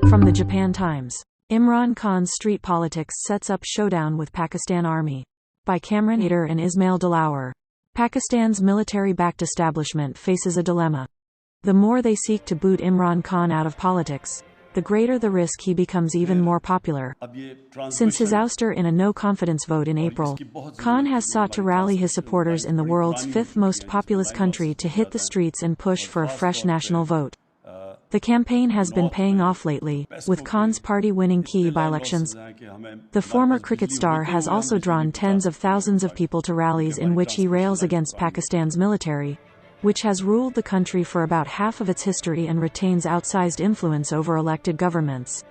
From the Japan Times. Imran Khan's street politics sets up showdown with Pakistan Army. By Cameron Eder and Ismail Dalawar. Pakistan's military-backed establishment faces a dilemma. The more they seek to boot Imran Khan out of politics, the greater the risk he becomes even more popular. Since his ouster in a no-confidence vote in April, Khan has sought to rally his supporters in the world's fifth most populous country to hit the streets and push for a fresh national vote. The campaign has been paying off lately, with Khan's party winning key by-elections. The former cricket star has also drawn tens of thousands of people to rallies in which he rails against Pakistan's military, which has ruled the country for about half of its history and retains outsized influence over elected governments.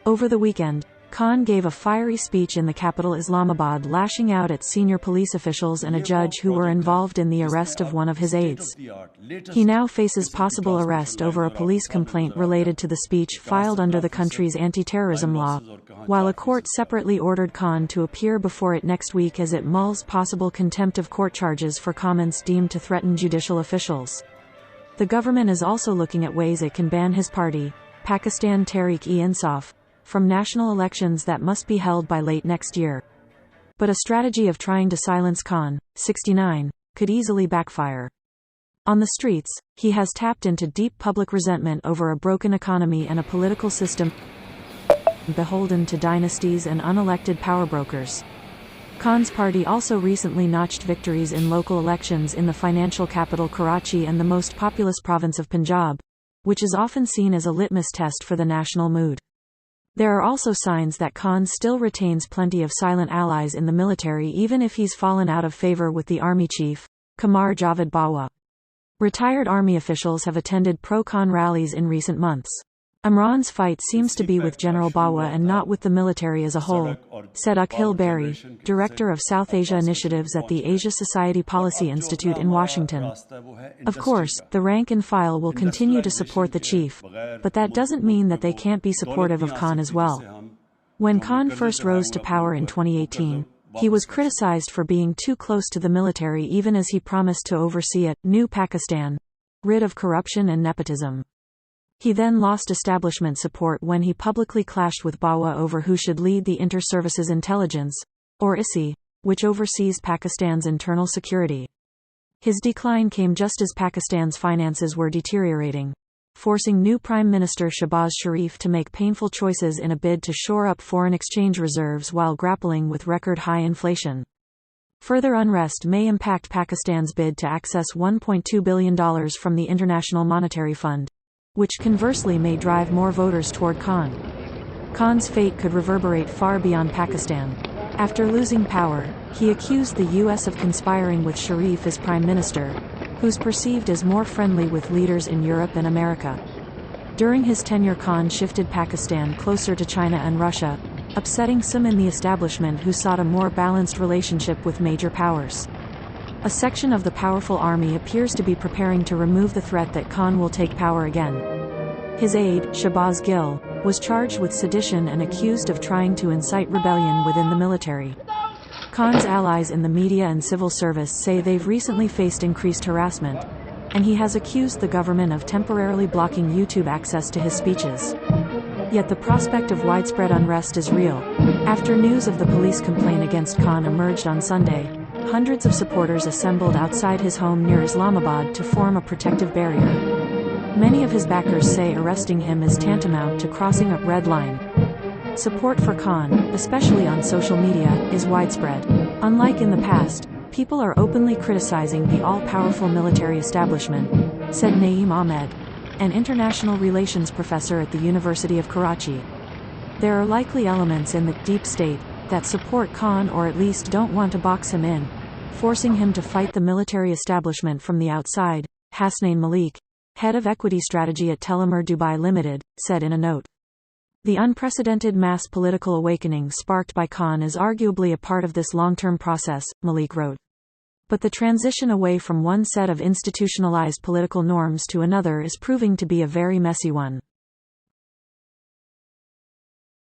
Over the weekend, Khan gave a fiery speech in the capital Islamabad, lashing out at senior police officials and a judge who were involved in the arrest of one of his aides. He now faces possible arrest over a police complaint related to the speech filed under the country's anti-terrorism law, while a court separately ordered Khan to appear before it next week as it mulls possible contempt of court charges for comments deemed to threaten judicial officials. The government is also looking at ways it can ban his party, Pakistan Tehreek-e-Insaf, from national elections that must be held by late next year. But a strategy of trying to silence Khan, 69, could easily backfire. On the streets, he has tapped into deep public resentment over a broken economy and a political system beholden to dynasties and unelected power brokers. Khan's party also recently notched victories in local elections in the financial capital Karachi and the most populous province of Punjab, which is often seen as a litmus test for the national mood. There are also signs that Khan still retains plenty of silent allies in the military, even if he's fallen out of favor with the army chief, Qamar Javed Bajwa. Retired army officials have attended pro-Khan rallies in recent months. Imran's fight seems to be with General Bajwa and not with the military as a whole, said Akhil Berry, director of South Asia Initiatives at the Asia Society Policy Institute in Washington. Of course, the rank and file will continue to support the chief, but that doesn't mean that they can't be supportive of Khan as well. When Khan first rose to power in 2018, he was criticized for being too close to the military, even as he promised to oversee a new Pakistan, rid of corruption and nepotism. He then lost establishment support when he publicly clashed with Bajwa over who should lead the Inter-Services Intelligence, or ISI, which oversees Pakistan's internal security. His decline came just as Pakistan's finances were deteriorating, forcing new Prime Minister Shehbaz Sharif to make painful choices in a bid to shore up foreign exchange reserves while grappling with record-high inflation. Further unrest may impact Pakistan's bid to access $1.2 billion from the International Monetary Fund, which conversely may drive more voters toward Khan. Khan's fate could reverberate far beyond Pakistan. After losing power, he accused the U.S. of conspiring with Sharif as prime minister, who's perceived as more friendly with leaders in Europe and America. During his tenure, Khan shifted Pakistan closer to China and Russia, upsetting some in the establishment who sought a more balanced relationship with major powers. A section of the powerful army appears to be preparing to remove the threat that Khan will take power again. His aide, Shahbaz Gill, was charged with sedition and accused of trying to incite rebellion within the military. Khan's allies in the media and civil service say they've recently faced increased harassment, and he has accused the government of temporarily blocking YouTube access to his speeches. Yet the prospect of widespread unrest is real. After news of the police complaint against Khan emerged on Sunday, hundreds of supporters assembled outside his home near Islamabad to form a protective barrier. Many of his backers say arresting him is tantamount to crossing a red line. Support for Khan, especially on social media, is widespread. Unlike in the past, people are openly criticizing the all-powerful military establishment, said Naeem Ahmed, an international relations professor at the University of Karachi. There are likely elements in the deep state that support Khan or at least don't want to box him in, forcing him to fight the military establishment from the outside, Hasnain Malik, head of equity strategy at Telemur Dubai Limited, said in a note. The unprecedented mass political awakening sparked by Khan is arguably a part of this long-term process, Malik wrote. But the transition away from one set of institutionalized political norms to another is proving to be a very messy one.